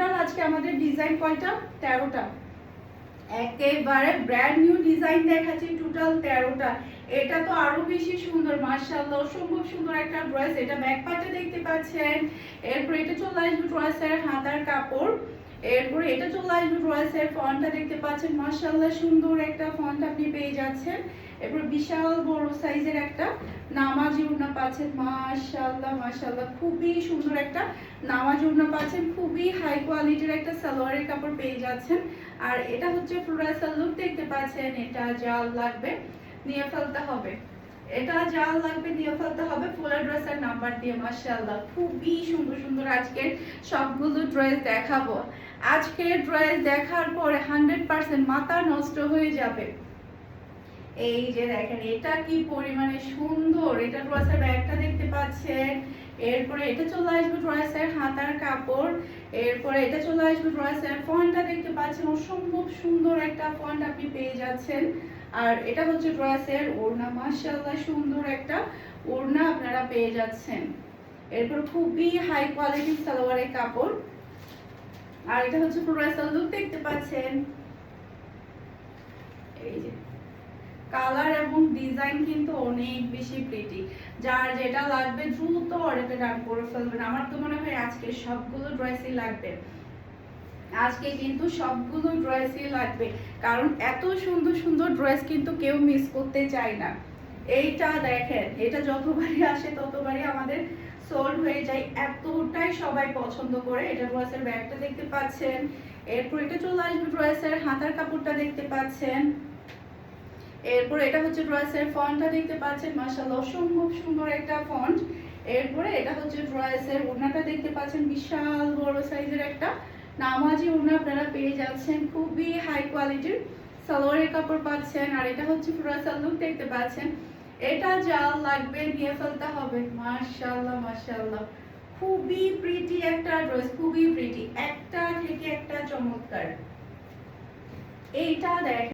Total আজকে আমাদের design কয়টা? 13টা। একেবারে ব্র্যান্ড নিউ ডিজাইন দেখাচ্ছি, টোটাল 13টা। এটা তো আরো বেশি সুন্দর, মাশাআল্লাহ, অসম্ভব সুন্দর একটা ড্রেস। এটা ব্যাক পার্টে দেখতে পাচ্ছেন। এরপর এটা চলে আসবে ড্রেসের হাতার কাপড়। এরপরে এটা চলে আসবে ড্রেসের ফন্টটা দেখতে পাচ্ছেন, মাশাআল্লাহ সুন্দর একটা ফন্ট আপনি পেয়ে যাচ্ছেন। এরপর বিশাল বড় সাইজের একটা নামাজি ওড়না পাচ্ছেন, মাশাআল্লাহ মাশাআল্লাহ, খুবই সুন্দর একটা নামাজি ওড়না পাচ্ছেন। খুবই হাই কোয়ালিটির একটা সালোয়ারের কাপড় পেয়ে যাচ্ছেন। আর এটা হচ্ছে ফ্লোরাল লুক দেখতে পাচ্ছেন। এটা জাল লাগবে নিয়ে ফেলতে হবে, এটা জাল লাগবে নিয়ে ফেলতে হবে ফুল ড্রেসের নাম্বার দিয়ে। মাশাআল্লাহ খুবই সুন্দর সুন্দর আজকের সবগুলো ড্রেস দেখাবো। আজকের ড্রেস দেখার পরে 100% মাথা নষ্ট হয়ে যাবে। এই যে দেখেন এটা কি পরিমাণে সুন্দর, এটা ড্রেসের ব্যাগটা দেখতে পাচ্ছেন। এরপরে এটা চলে আসবে ড্রেসের হাতার কাপড়। এরপরে এটা চলে আসবে ড্রেসের ফন্টটা দেখতে পাচ্ছেন, অসম্ভব সুন্দর একটা ফন্ট আপনি পেয়ে যাচ্ছেন। আর এটা হচ্ছে ড্রেসের ওড়না, মাশাআল্লাহ সুন্দর একটা ওড়না আপনারা পেয়ে যাচ্ছেন। এরপর খুবই হাই কোয়ালিটির সালোয়ারের কাপড়। আর এটা হচ্ছে ফ্লোরাল লুক দেখতে পাচ্ছেন। এই যে কালার এবং ডিজাইন কিন্তু অনেক বেশি প্রিটি। যার যেটা লাগবে দ্রুত অর্ডারটা ডান করে ফেলবেন। আমার তো মনে হয় আজকে সবগুলো ড্রেসই লাগবে, আজকে কিন্তু সবগুলো ড্রেসই লাগবে, কারণ এত সুন্দর সুন্দর ড্রেস কিন্তু কেউ মিস করতে চায় না। এইটা দেখেন, এটা যতবারই আসে ততবারই আমাদের সোল্ড হয়ে যায়, এতটাই সবাই পছন্দ করে। এটা ড্রেসের ব্যাগটা দেখতে পাচ্ছেন। এরপর এটা চলে আসবে ড্রেসের হাতার কাপড়টা দেখতে পাচ্ছেন। এরপর এটা হচ্ছে ড্রেসের ফন্টটা দেখতে পাচ্ছেন, মাশাআল্লাহ অসম্ভব সুন্দর একটা ফন্ট। এরপরে এটা হচ্ছে ড্রেসের ওড়নাটা দেখতে পাচ্ছেন, বিশাল বড় সাইজের একটা নামাজি ওড়না আপনারা পেয়ে যাচ্ছেন। খুবই হাই কোয়ালিটির সালোয়ারের কাপড় পাচ্ছেন। আর এটা হচ্ছে ফ্লোরাল লুক দেখতে পাচ্ছেন। এটা জাল লাগবে নিয়ে ফেলতে হবে। মাশাআল্লাহ মাশাআল্লাহ খুবই প্রিটি একটা ড্রেস, খুবই প্রিটি, একটা থেকে একটা চমৎকার। এইটা দেখ